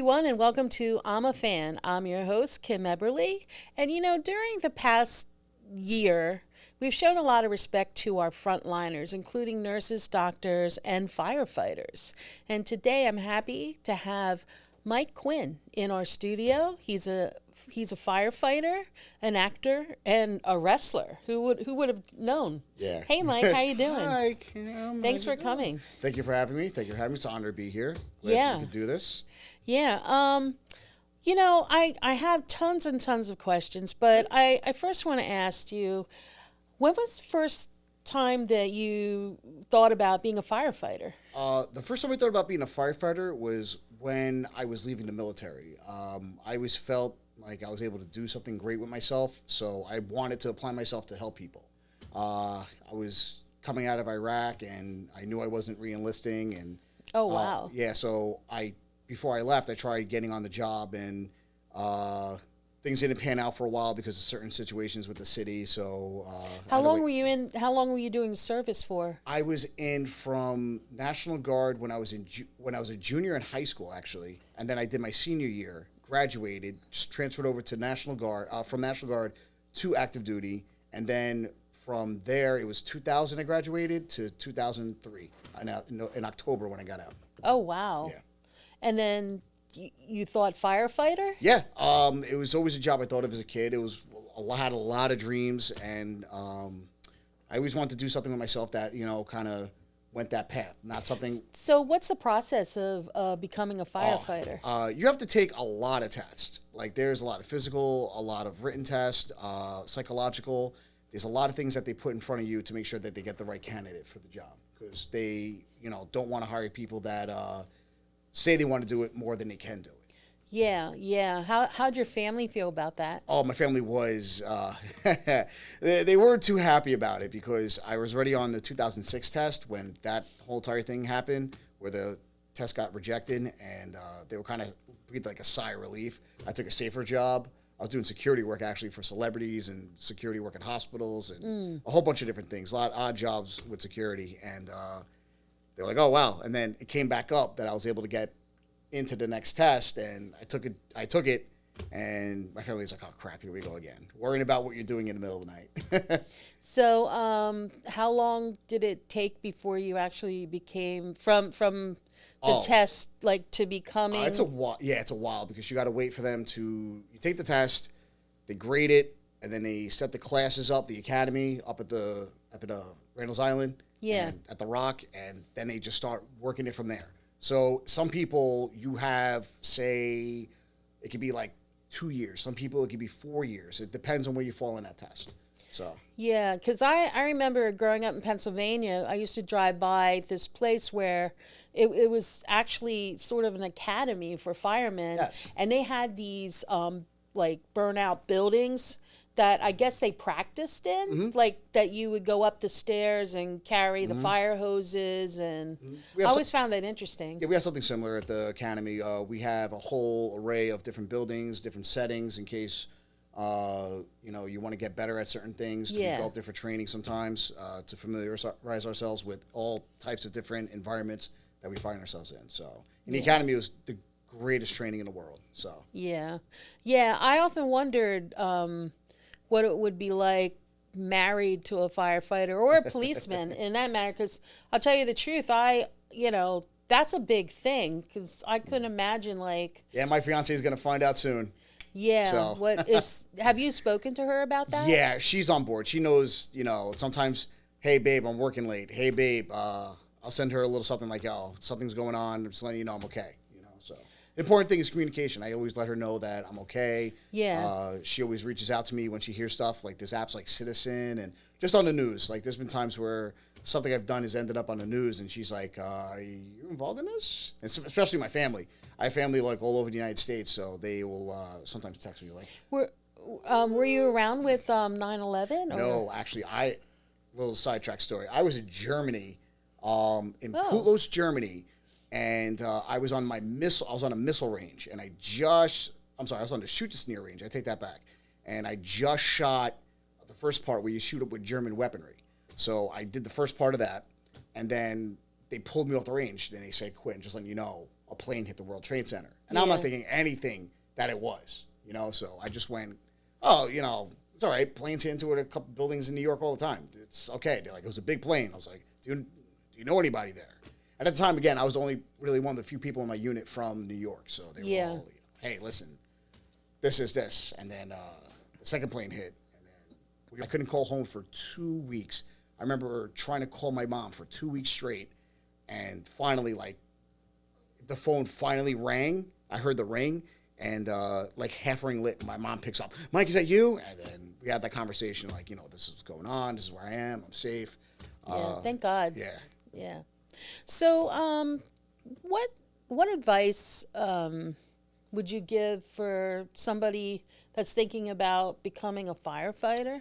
everyone, and welcome to I'm a Fan. I'm your host, Kim Eberly. And during the past year, we've shown a lot of respect to our frontliners, including nurses, doctors, and firefighters. And today I'm happy to have Mike Quinn in our studio. He's a firefighter, an actor, and a wrestler. Who would have known? Yeah. Hey Mike, how you doing? Hi, Kim. Thanks How's for it going? coming. Thank you for having me. Thank you for having me. It's an honor to be here. Glad Yeah. we could do this. Yeah. I have tons and tons of questions, but I first want to ask you, when was the first time that you thought about being a firefighter? The first time I thought about being a firefighter was when I was leaving the military. I always felt like I was able to do something great with myself, so I wanted to apply myself to help people. I was coming out of Iraq, and I knew I wasn't re-enlisting, and Oh, wow. yeah, so before I left, I tried getting on the job, and things didn't pan out for a while because of certain situations with the city. So I How had to long wait. were you in? How long were you doing service for? I was in from National Guard when I was when I was a junior in high school, actually, and then I did my senior year, graduated, just transferred over to National Guard, from National Guard to active duty, and then from there it was 2000 I graduated to 2003 in October when I got out. Oh, wow. Yeah. And then you thought firefighter? Yeah, it was always a job I thought of as a kid. It was had a lot of dreams, and I always wanted to do something with myself that kind of went that path. Not something. So, what's the process of becoming a firefighter? You have to take a lot of tests. Like there's a lot of physical, a lot of written tests, psychological. There's a lot of things that they put in front of you to make sure that they get the right candidate for the job, because they don't want to hire people that say they want to do it more than they can do it. Yeah, yeah. How'd your family feel about that? Oh, my family was, they weren't too happy about it because I was already on the 2006 test when that whole entire thing happened where the test got rejected, and they were kind of breathed like a sigh of relief. I took a safer job. I was doing security work actually for celebrities and security work at hospitals and a whole bunch of different things, a lot of odd jobs with security. And they're like, oh, wow. And then it came back up that I was able to get into the next test, and I took it, and my family's like, oh, crap, here we go again. Worrying about what you're doing in the middle of the night. So, how long did it take before you actually became from the Oh. test, like to becoming? It's a while. Yeah, it's a while because you got to wait for them to. You take the test, they grade it, and then they set the classes up, the academy up at Randall's Island, Yeah. and at the Rock, and then they just start working it from there. So some people you have, say, it could be like 2 years. Some people it could be 4 years. It depends on where you fall in that test. So Yeah, because I remember growing up in Pennsylvania, I used to drive by this place where it was actually sort of an academy for firemen. Yes. And they had these like burnout buildings that I guess they practiced in, like that you would go up the stairs and carry the fire hoses. And We I have always found that interesting. yeah, we have something similar at the academy. We have a whole array of different buildings, different settings in case you want to get better at certain things. To Yeah. go up there for training sometimes to familiarize ourselves with all types of different environments that we find ourselves in. So, and the academy was the greatest training in the world. So, Yeah. Yeah, I often wondered what it would be like married to a firefighter or a policeman in that matter, because I'll tell you the truth, that's a big thing, because I couldn't imagine, like, yeah, my fiance is going to find out soon. yeah, So. have you spoken to her about that? Yeah, she's on board. She knows, sometimes, hey, babe, I'm working late. Hey, babe, I'll send her a little something like, oh, something's going on. I'm just letting you know I'm okay. So the important thing is communication. I always let her know that I'm okay. Yeah. She always reaches out to me when she hears stuff like there's apps like Citizen and just on the news. Like there's been times where something I've done has ended up on the news, and she's like, are you involved in this? And especially my family. I have family like all over the United States, so they will sometimes text me like, Were you around with 9/11? no, actually, little sidetrack story. I was in Germany, in Oh. Putlos, Germany, and I was on I was on a missile range, and I'm sorry, I was on the shoot to sneer range. I take that back, and I just shot the first part where you shoot up with German weaponry. So I did the first part of that, and then they pulled me off the range. Then they said, Quinn, just letting you know, a plane hit the World Trade Center. And I'm not Yeah. thinking anything that it was, so I just went, oh, it's all right. Planes hit into it, a couple buildings in New York all the time. It's okay. They're like, it was a big plane. I was like, do you know anybody there? And at the time, again, I was only really one of the few people in my unit from New York. So they were all, hey, listen, this is this. And then the second plane hit. And then I couldn't call home for 2 weeks. I remember trying to call my mom for 2 weeks straight. And finally, the phone finally rang. I heard the ring. And half ring lit, my mom picks up. Mike, is that you? And then we had that conversation, this is what's going on. This is where I am. I'm safe. Yeah, thank God. Yeah. Yeah. So, what advice would you give for somebody that's thinking about becoming a firefighter?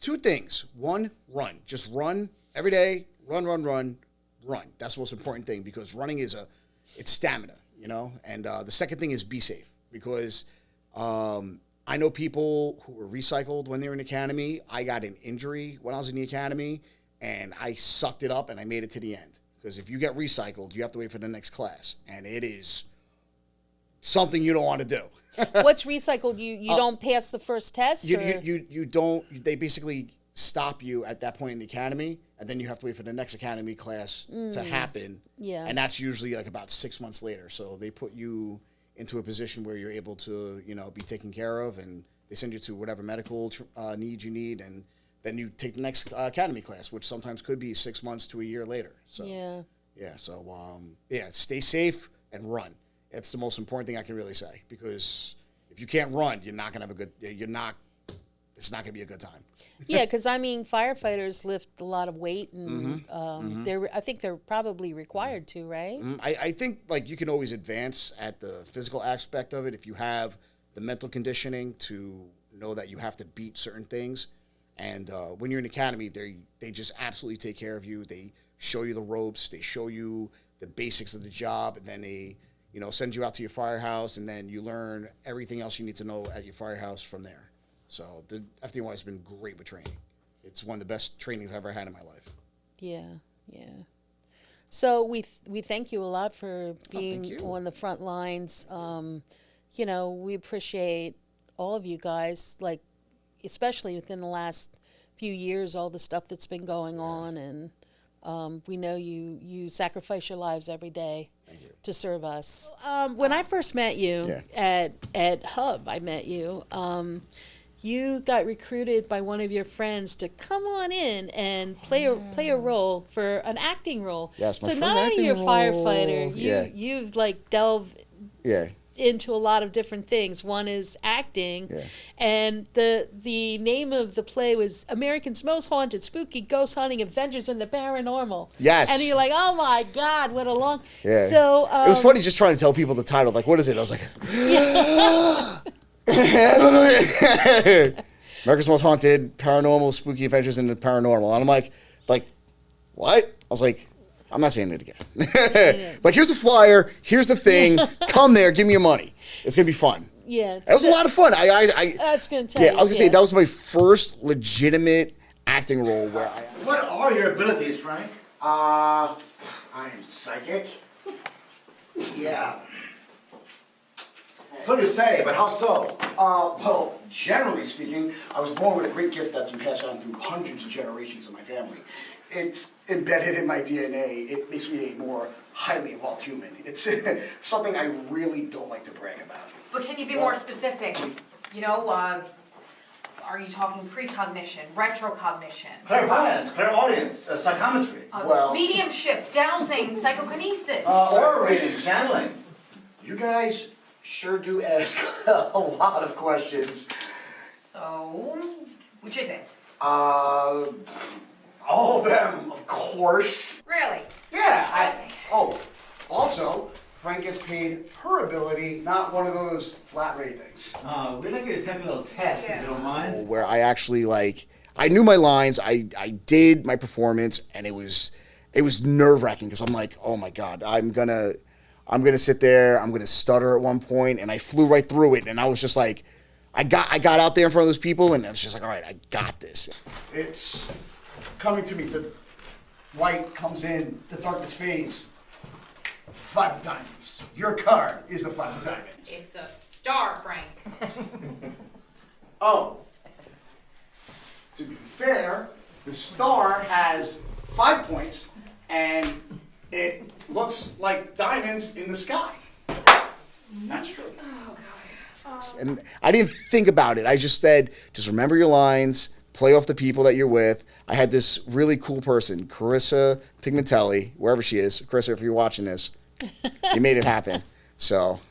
Two things. One, run. Just run every day. Run. That's the most important thing, because running it's stamina, And the second thing is be safe, because I know people who were recycled when they were in the academy. I got an injury when I was in the academy, and I sucked it up and I made it to the end. Because if you get recycled, you have to wait for the next class, and it is something you don't want to do. What's recycled? You don't pass the first test? You don't. They basically stop you at that point in the academy, and then you have to wait for the next academy class to happen. Yeah. And that's usually about 6 months later. So they put you into a position where you're able to, be taken care of, and they send you to whatever medical needs you need, and then you take the next academy class, which sometimes could be 6 months to a year later. So stay safe and run. It's the most important thing I can really say, because if you can't run, you're not gonna have it's not going to be a good time. Yeah, because firefighters lift a lot of weight, and I think they're probably required to, right? I think you can always advance at the physical aspect of it if you have the mental conditioning to know that you have to beat certain things. And when you're in academy, they just absolutely take care of you. They show you the ropes, they show you the basics of the job, and then they send you out to your firehouse, and then you learn everything else you need to know at your firehouse from there. So the FDNY has been great with training. It's one of the best trainings I've ever had in my life. Yeah. So we thank you a lot for being on the front lines. We appreciate all of you guys, especially within the last few years, all the stuff that's been going on, and we know you sacrifice your lives every day to serve us. When I first met you at Hub, I met you. You got recruited by one of your friends to come on in and play a role for an acting role. Yes, my so first not only acting you're a role, firefighter, you've delved into a lot of different things. One is acting, and the name of the play was America's Most Haunted, Spooky Ghost Hunting Adventures in the Paranormal. Yes. And you're like, oh my God, what a long... Yeah. So, it was funny just trying to tell people the title. What is it? I was like... America's Most Haunted, Paranormal, Spooky Adventures in the Paranormal. And I'm like, what? I was like, I'm not saying it again. Here's the flyer, here's the thing, come there, give me your money. It's going to be fun. Yeah. It was a lot of fun. That's going to tell you. I was going to say, that was my first legitimate acting role where What are your abilities, Frank? I am psychic. Yeah. So you say, but how so? Well, generally speaking, I was born with a great gift that's been passed on through hundreds of generations of my family. It's embedded in my DNA. It makes me a more highly evolved human. It's something I really don't like to brag about. But can you be more specific? Are you talking precognition, retrocognition? Clairvoyance, clairaudience, psychometry. Mediumship, dowsing, psychokinesis. Aura reading, channeling. You guys sure do ask a lot of questions. So, which is it? All of them, of course. Really? Yeah, also, Frank gets paid per ability, not one of those flat rate things. We'd like you to take a little test, if you don't mind. Where I actually, I knew my lines, I did my performance, and it was nerve-wracking, because I'm like, oh my God, I'm gonna sit there, I'm gonna stutter at one point, and I flew right through it, and I was just like, I got out there in front of those people, and I was just like, all right, I got this. It's coming to me. The light comes in, the darkness fades. 5 of diamonds. Your card is the 5 of diamonds. It's a star, Frank. Oh. To be fair, the star has 5 points, and it looks like diamonds in the sky. That's true. Oh, God. And I didn't think about it. I just said, just remember your lines, play off the people that you're with. I had this really cool person, Carissa Pigmentelli, wherever she is. Carissa, if you're watching this, you made it happen. So...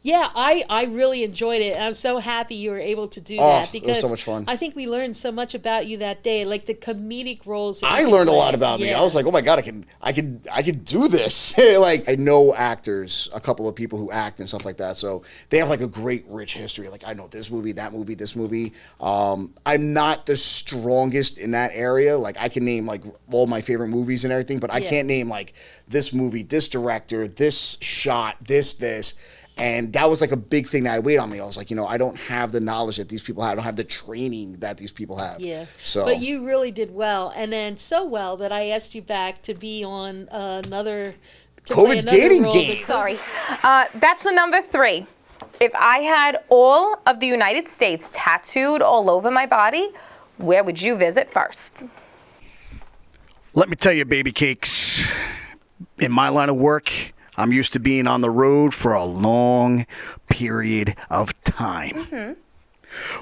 Yeah, I really enjoyed it. I'm so happy you were able to do that because it was so much fun. I think we learned so much about you that day, like the comedic roles. I learned a lot about me. I was like, oh my God, I could do this. Like, I know actors, a couple of people who act and stuff like that. So they have like a great, rich history. Like, I know this movie, that movie, this movie. I'm not the strongest in that area. Like, I can name like all my favorite movies and everything, but I can't name like this movie, this director, this shot, this. And that was like a big thing that weighed on me. I was like, I don't have the knowledge that these people have. I don't have the training that these people have. Yeah. So, but you really did well. And then so well that I asked you back to be on another... COVID dating game. Sorry. Bachelor number 3. If I had all of the United States tattooed all over my body, where would you visit first? Let me tell you, baby cakes, in my line of work, I'm used to being on the road for a long period of time. Mm-hmm.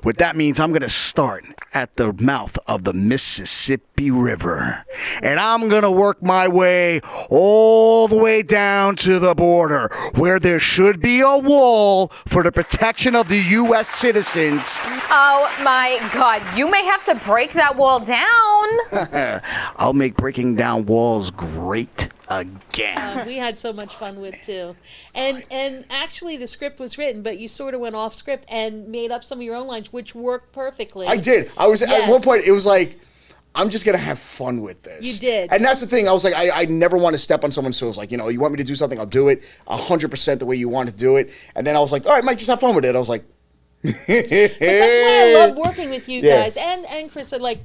What that means, I'm going to start at the mouth of the Mississippi River. And I'm going to work my way all the way down to the border, where there should be a wall for the protection of the U.S. citizens. Oh, my God. You may have to break that wall down. I'll make breaking down walls great again. We had so much fun with too, and actually the script was written, but you sort of went off script and made up some of your own lines, which worked perfectly. I did. I was at one point. It was like, I'm just gonna have fun with this. You did, and that's the thing. I was like, I never want to step on someone's toes. Like, you want me to do something, I'll do it 100% the way you want to do it. And then I was like, all right, Mike, just have fun with it. I was like. But that's why I love working with you guys and Chris. Like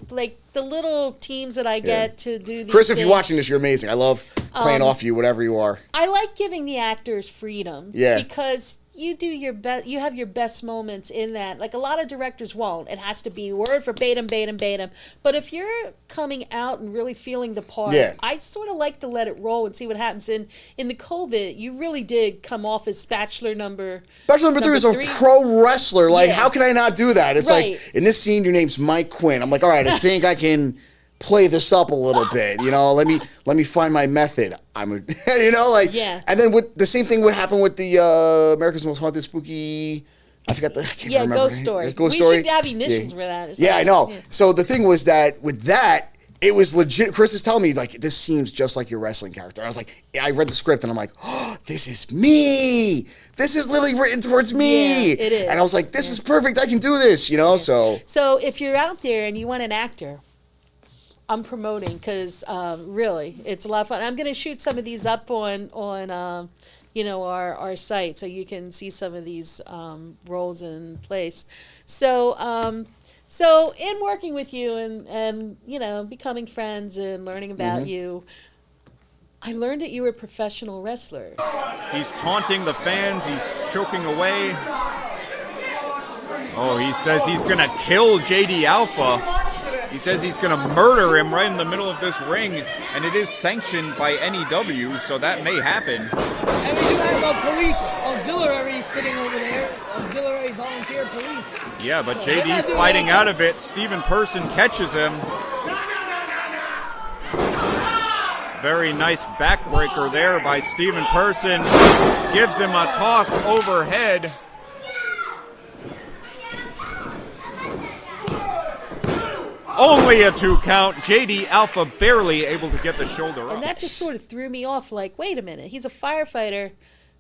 the little teams that I get to do these Chris, things. if you're watching this, you're amazing. I love playing off you, whatever you are. I like giving the actors freedom. Yeah. Because you do your best. You have your best moments in that. Like a lot of directors won't. It has to be word verbatim. But if you're coming out and really feeling the part, I sort of like to let it roll and see what happens. In the COVID, you really did come off as Bachelor number 3 is a pro wrestler. Like, how can I not do that? It's like, in this scene, your name's Mike Quinn. I'm like, all right, I think I can play this up a little bit. Let me find my method. And then with the same thing would happen with the America's Most Haunted Spooky. I can't remember. Ghost Story. Ghost we Story. should have initials for that. Yeah, I know. Yeah. So the thing was that with that, it was legit. Chris is telling me, like, this seems just like your wrestling character. I was like, I read the script and I'm like, oh, this is me. This is literally written towards me. Yeah, it is. And I was like, this is perfect. I can do this, So if you're out there and you want an actor, I'm promoting because really, it's a lot of fun. I'm going to shoot some of these up on our site so you can see some of these roles in place. So in working with you and becoming friends and learning about you, I learned that you were a professional wrestler. He's taunting the fans. He's choking away. Oh, he says he's going to kill JD Alpha. He says he's going to murder him right in the middle of this ring, and it is sanctioned by NEW, so that may happen. And we do have police auxiliary sitting over there, auxiliary volunteer police. Yeah, but JD fighting out of it. Steven Person catches him. Very nice backbreaker there by Steven Person. Gives him a toss overhead. Only a 2 count. JD Alpha barely able to get the shoulder up. And that just sort of threw me off. Like, wait a minute. He's a firefighter,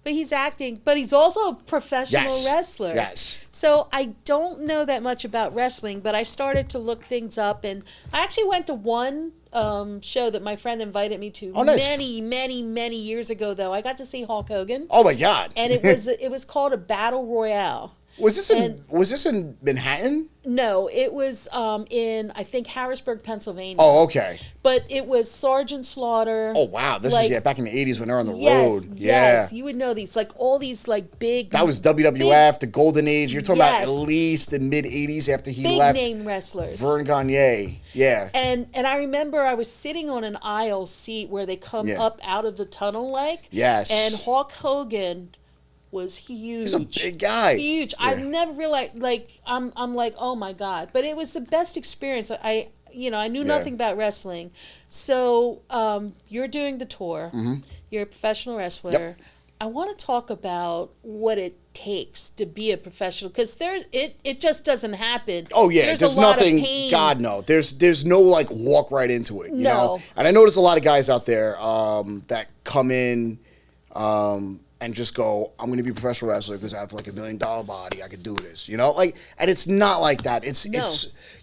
but he's acting. But he's also a professional wrestler. Yes. So I don't know that much about wrestling, but I started to look things up. And I actually went to one show that my friend invited me to many years ago, though. I got to see Hulk Hogan. Oh, my God. And it was called a Battle Royale. Was this in Manhattan? No, it was in, I think, Harrisburg, Pennsylvania. Oh, okay. But it was Sergeant Slaughter. Oh, wow. This is back in the 80s when they're on the yes, road. Yes, you would know these, like all these like big. That was WWF, the golden age. You're talking about at least the mid 80s after he left. Big name wrestlers. Vern Gagne. Yeah. And I remember I was sitting on an aisle seat where they come up out of the tunnel like. Yes. And Hulk Hogan was huge. He's a big guy. Huge. Yeah. I've never realized, like, I'm like, oh my God. But it was the best experience. I knew nothing about wrestling. So you're doing the tour. Mm-hmm. You're a professional wrestler. Yep. I want to talk about what it takes to be a professional, because it just doesn't happen. Oh yeah, there's a lot nothing. Of pain. God no, there's no like walk right into it. You know, and I notice a lot of guys out there that come in and just go, I'm going to be a professional wrestler because I have like $1 million body. I could do this, you know, like, and it's not like that. It's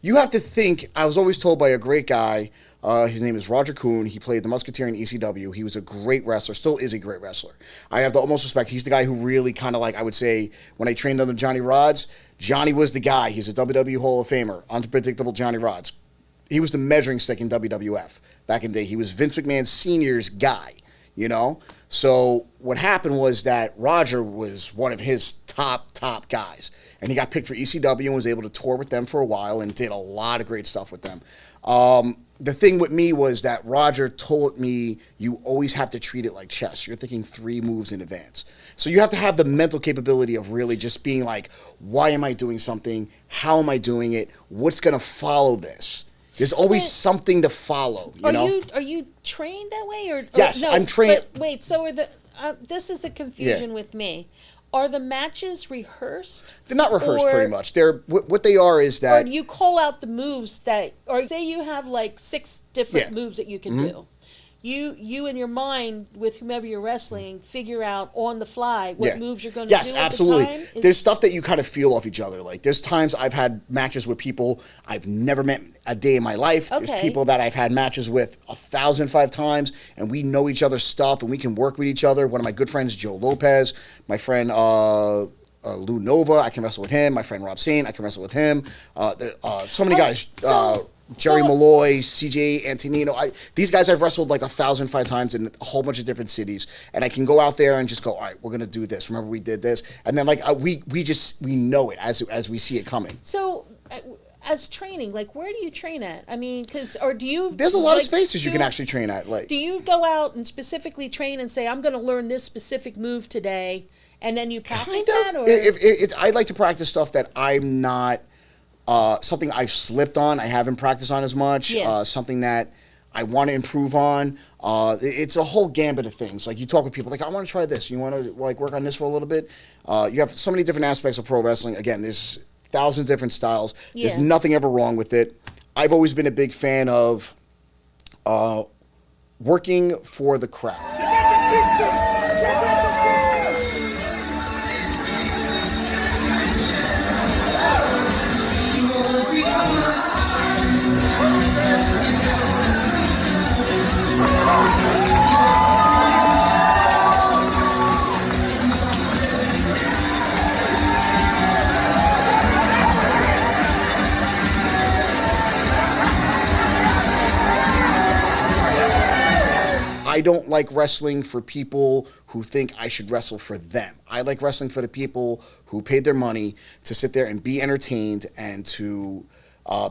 you have to think. I was always told by a great guy. His name is Roger Kuhn. He played the Musketeer in ECW. He was a great wrestler, still is a great wrestler. I have the utmost respect. He's the guy who really kind of like, I would say, when I trained under Johnny Rods, Johnny was the guy. He's a WWE Hall of Famer, unpredictable Johnny Rods. He was the measuring stick in WWF back in the day. He was Vince McMahon Sr.'s guy, you know? So what happened was that Roger was one of his top guys. And he got picked for ECW and was able to tour with them for a while and did a lot of great stuff with them. The thing with me was that Roger told me you always have to treat it like chess. You're thinking 3 moves in advance. So you have to have the mental capability of really just being like, why am I doing something? How am I doing it? What's going to follow this? There's always something to follow. You know? Are you trained that way? Or yes, no, I'm trained. But wait, so are the this is the confusion with me. Are the matches rehearsed? They're not rehearsed, pretty much. They're what they are is that. Or do you call out the moves that, or say you have like 6 different moves that you can do. You in your mind with whomever you're wrestling figure out on the fly what moves you're going to do. Yes, absolutely. There's stuff that you kind of feel off each other. Like there's times I've had matches with people I've never met a day in my life. Okay. There's people that I've had matches with 1,005 times, and we know each other's stuff and we can work with each other. One of my good friends, Joe Lopez, my friend Lou Nova, I can wrestle with him. My friend Rob Sain, I can wrestle with him. So many guys. Jerry Malloy, CJ Antonino. These guys I've wrestled like 1,005 times in a whole bunch of different cities, and I can go out there and just go, all right, we're gonna do this. Remember we did this, and then like we know it as we see it coming. So, as training, like where do you train at? I mean, or do you? There's a lot of spaces you can actually train at. Like, do you go out and specifically train and say, I'm going to learn this specific move today, and then you practice that? Or I'd like to practice stuff that I'm not. Something I've slipped on, I haven't practiced on as much. Something that I want to improve on. It's a whole gambit of things. Like you talk with people, like I want to try this. You want to like work on this for a little bit. You have so many different aspects of pro wrestling. Again, there's thousands of different styles. There's nothing ever wrong with it. I've always been a big fan of working for the crowd. I don't like wrestling for people who think I should wrestle for them. I like wrestling for the people who paid their money to sit there and be entertained, and to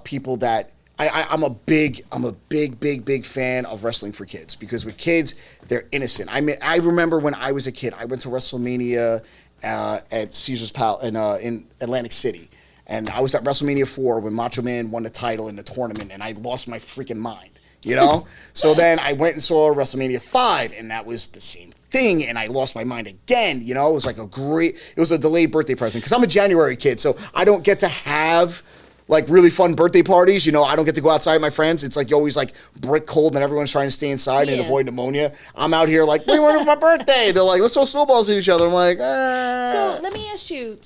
people that I'm a big fan of wrestling for kids, because with kids they're innocent. I mean, I remember when I was a kid, I went to WrestleMania at Caesar's Palace in Atlantic City, and I was at WrestleMania 4 when Macho Man won the title in the tournament, and I lost my freaking mind. You know? So then I went and saw WrestleMania 5, and that was the same thing, and I lost my mind again. You know, it was like it was a delayed birthday present, because I'm a January kid, so I don't get to have like really fun birthday parties. You know, I don't get to go outside with my friends. It's like you're always like brick cold and everyone's trying to stay inside and avoid pneumia. I'm out here like, what do you want to do for my birthday? They're like, let's throw snowballs at each other. I'm like, So let me ask you,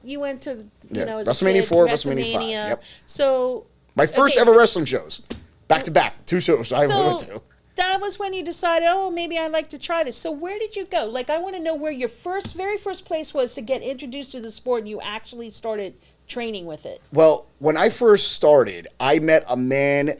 you went to, as WrestleMania a kid, 4, WrestleMania 5. Yep. So my first ever wrestling shows. Back to back, 2 shows I went to. that was when you decided, oh, maybe I'd like to try this. So where did you go? Like, I want to know where your very first place was to get introduced to the sport and you actually started training with it. Well, when I first started, I met a man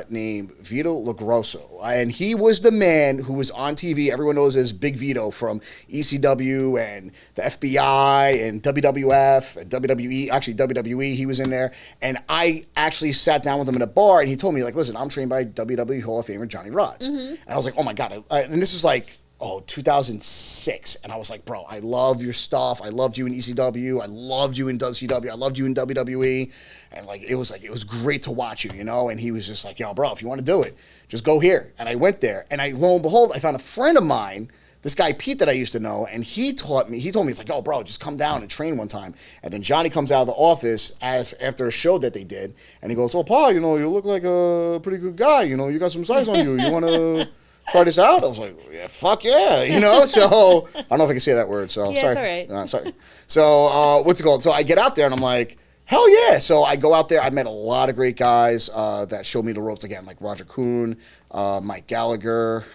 named Vito Lagrosso, and he was the man who was on TV. Everyone knows as Big Vito from ECW and the FBI and WWF and WWE. Actually, WWE, he was in there. And I actually sat down with him in a bar, and he told me, like, listen, I'm trained by WWE Hall of Famer Johnny Rodz. And I was like, oh, my God. And this is like, 2006. And I was like, bro, I love your stuff. I loved you in ECW. I loved you in WCW. I loved you in WWE. And like, it was great to watch you, you know? And he was just like, yo, bro, if you want to do it, just go here. And I went there. And lo and behold, I found a friend of mine, this guy Pete that I used to know, and he told me, he's like, oh, bro, just come down and train one time. And then Johnny comes out of the office after a show that they did. And he goes, oh, Paul, you know, you look like a pretty good guy. You know, you got some size on you. You want to try this out? I was like, yeah, fuck yeah, you know? So, I don't know if I can say that word, so Yeah, sorry. it's all right. No, sorry. So, what's it called? So, I get out there, and I'm like, hell yeah. So, I go out there. I met a lot of great guys that showed me the ropes again, like Roger Kuhn, Mike Gallagher,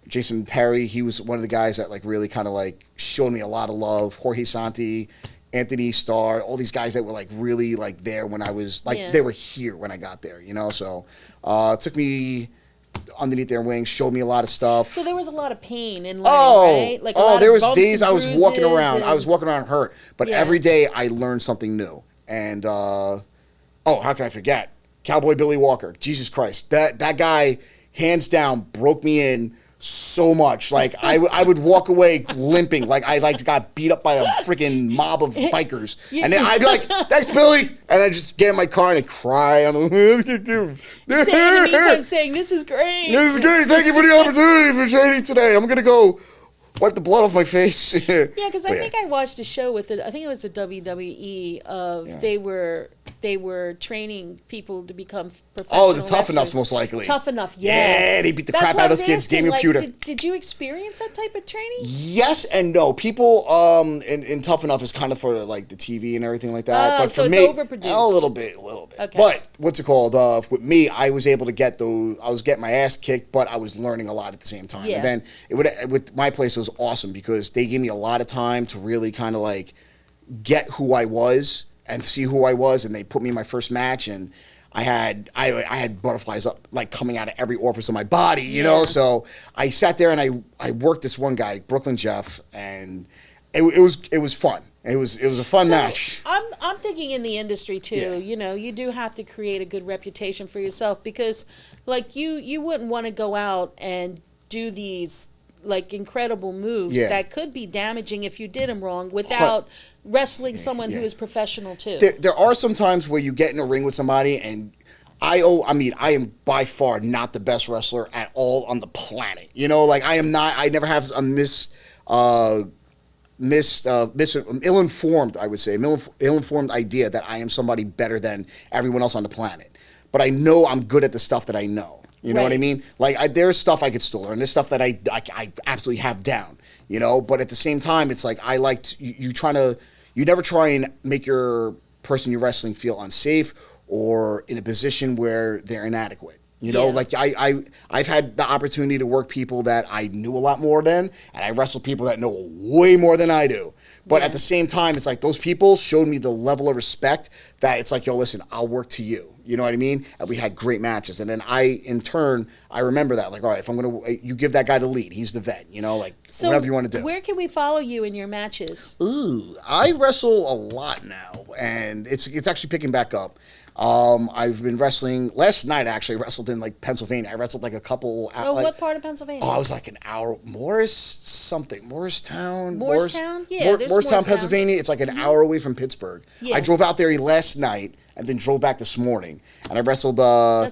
Jason Perry. He was one of the guys that, like, really kind of, like, showed me a lot of love. Jorge Santi, Anthony Starr, all these guys that were, like, really, like, there when I was, like, they were here when I got there, you know? So, it took me underneath their wings, showed me a lot of stuff. So there was a lot of pain in learning, right? Like there was days I was walking around. I was walking around hurt, but every day I learned something new. And how can I forget? Cowboy Billy Walker. Jesus Christ, that guy, hands down, broke me in so much. Like I would walk away limping, like I got beat up by a freaking mob of bikers, and then I'd be like, "Thanks, Billy," and I just get in my car and I cry on the. In the meantime, saying, "This is great. This is great. Thank you for the opportunity for training today. I'm gonna go wipe the blood off my face." Yeah, because I think I watched a show with I think it was the WWE of they were training people to become professional Oh, the Tough wrestlers. Enoughs, most likely. Tough Enough, Yeah, they beat the crap out of those kids. Damian Pewter. Did you experience that type of training? Yes and no. People in Tough Enough is kind of for like the TV and everything like that. Oh, but so for it's me, overproduced. a little bit. Okay. But what's it called? With me, I was able to get those. I was getting my ass kicked, but I was learning a lot at the same time. Yeah. And then with my place, it was awesome because they gave me a lot of time to really kind of like get who I was and see who I was, and they put me in my first match, and I had butterflies up like coming out of every orifice of my body, you know. So I sat there and I worked this one guy, Brooklyn Jeff, and it was fun. It was a fun match. I'm thinking in the industry too. Yeah. You know, you do have to create a good reputation for yourself because, like, you wouldn't want to go out and do these like incredible moves that could be damaging if you did them wrong without wrestling someone who is professional too. There are some times where you get in a ring with somebody and I am by far not the best wrestler at all on the planet. You know, like I never have a ill-informed, I would say, ill-informed idea that I am somebody better than everyone else on the planet. But I know I'm good at the stuff that I know. You know what I mean? Like, there's stuff I could still learn. There's stuff that I absolutely have down, you know? But at the same time, it's like I like to, you never try and make your person you're wrestling feel unsafe or in a position where they're inadequate. You know, like I've had the opportunity to work people that I knew a lot more than, and I wrestle people that know way more than I do. But at the same time, it's like those people showed me the level of respect that it's like, yo, listen, I'll work to you. You know what I mean? And we had great matches. And then in turn, I remember that. Like, all right, if I'm going to, you give that guy the lead. He's the vet, you know, like whatever you want to do. Where can we follow you in your matches? Ooh, I wrestle a lot now, and it's actually picking back up. I've been wrestling. Last night, I actually wrestled in like Pennsylvania. I wrestled like a couple. What part of Pennsylvania? Oh, I was like an hour. Morristown. Yeah, there's Morristown, Pennsylvania. It's like an hour away from Pittsburgh. Yeah. I drove out there last night and then drove back this morning. And I wrestled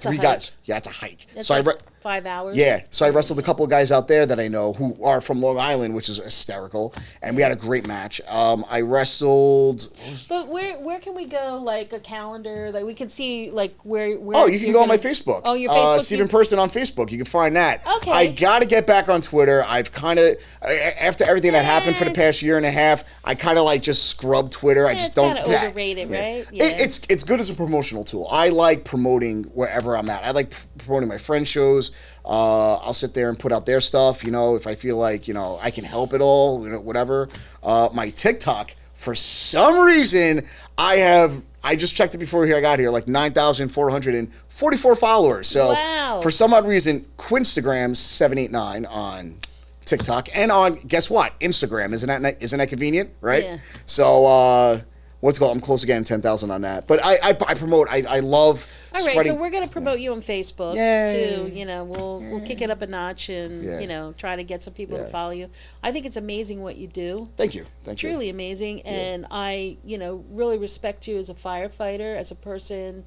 three guys. Yeah, it's a hike. That's so like 5 hours. Yeah, so I wrestled a couple of guys out there that I know who are from Long Island, which is hysterical, and we had a great match. I wrestled. But where can we go? Like a calendar, like we can see like where. Oh, you can go on my Facebook. Oh, your Facebook. Steven Person on Facebook. You can find that. Okay. I got to get back on Twitter. I've kind of after everything that happened for the past year and a half, I kind of like just scrubbed Twitter. I just don't. It's kind of overrated, right? Yeah. It's good as a promotional tool. I like promoting wherever I'm at. I like promoting my friend shows. videos. I'll sit there and put out their stuff, you know, if I feel like, you know, I can help at all, you know, whatever. My TikTok, for some reason, I just checked it before I got here, like 9,444 followers. So Wow. for some odd reason, Quinstagram 789 on TikTok and on, guess what, Instagram. Isn't that convenient, right? Yeah. So what's it called? I'm close again, 10,000 on that. But I promote. I love. All right, spreading. so we're going to promote you on Facebook Yay. too. You know, we'll kick it up a notch and Yeah. you know try to get some people to Yeah. follow you. I think it's amazing what you do. Thank you. Thank you. Truly amazing, and I really respect you as a firefighter, as a person,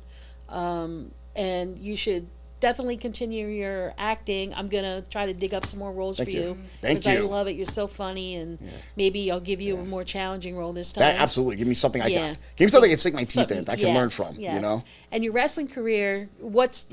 and you should definitely continue your acting. I'm gonna try to dig up some more roles Thank for you. you Thank I you. love it. You're so funny, and maybe I'll give you a more challenging role this time. That absolutely. Give me something I Yeah. can. Give me something I can sink my teeth Something- in. I can learn yes, from. yes. You know. And your wrestling career. What's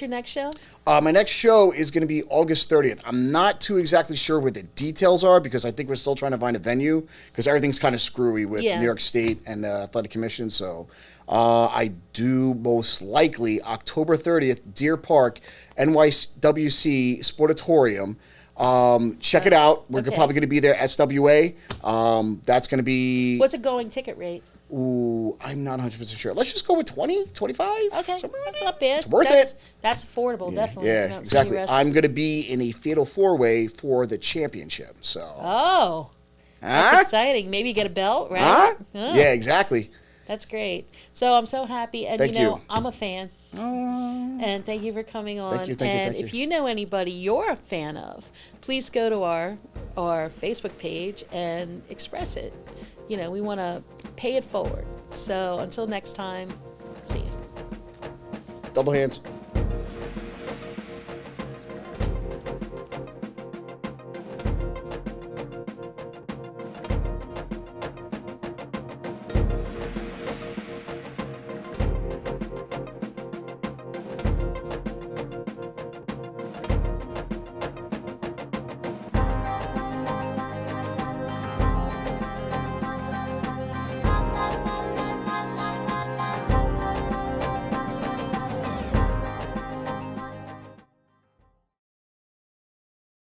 your next show? My next show is going to be August 30th. I'm not too exactly sure where the details are because I think we're still trying to find a venue because everything's kind of screwy with Yeah. New York State and the Athletic Commission. So I do most likely October 30th, Deer Park, NYWC Sportatorium. Check it out. We're Okay. probably going to be there, SWA. That's going to be... What's a going ticket rate? Ooh, I'm not 100% sure. Let's just go with 20, 25. Okay, somewhere around that's there. not bad. It's worth it. That's affordable, definitely. Yeah, You're not exactly. seeing wrestling. I'm going to be in a fatal four-way for the championship. So, Oh, that's Huh? exciting. Maybe you get a belt, right? Huh? Oh, Yeah, exactly. That's great. So I'm so happy, and Thank you. I'm a fan. And thank you for coming on. Thank you, and thank if you. you know anybody you're a fan of, please go to our Facebook page and express it. You know, we want to pay it forward. So until next time, see you. Double hands.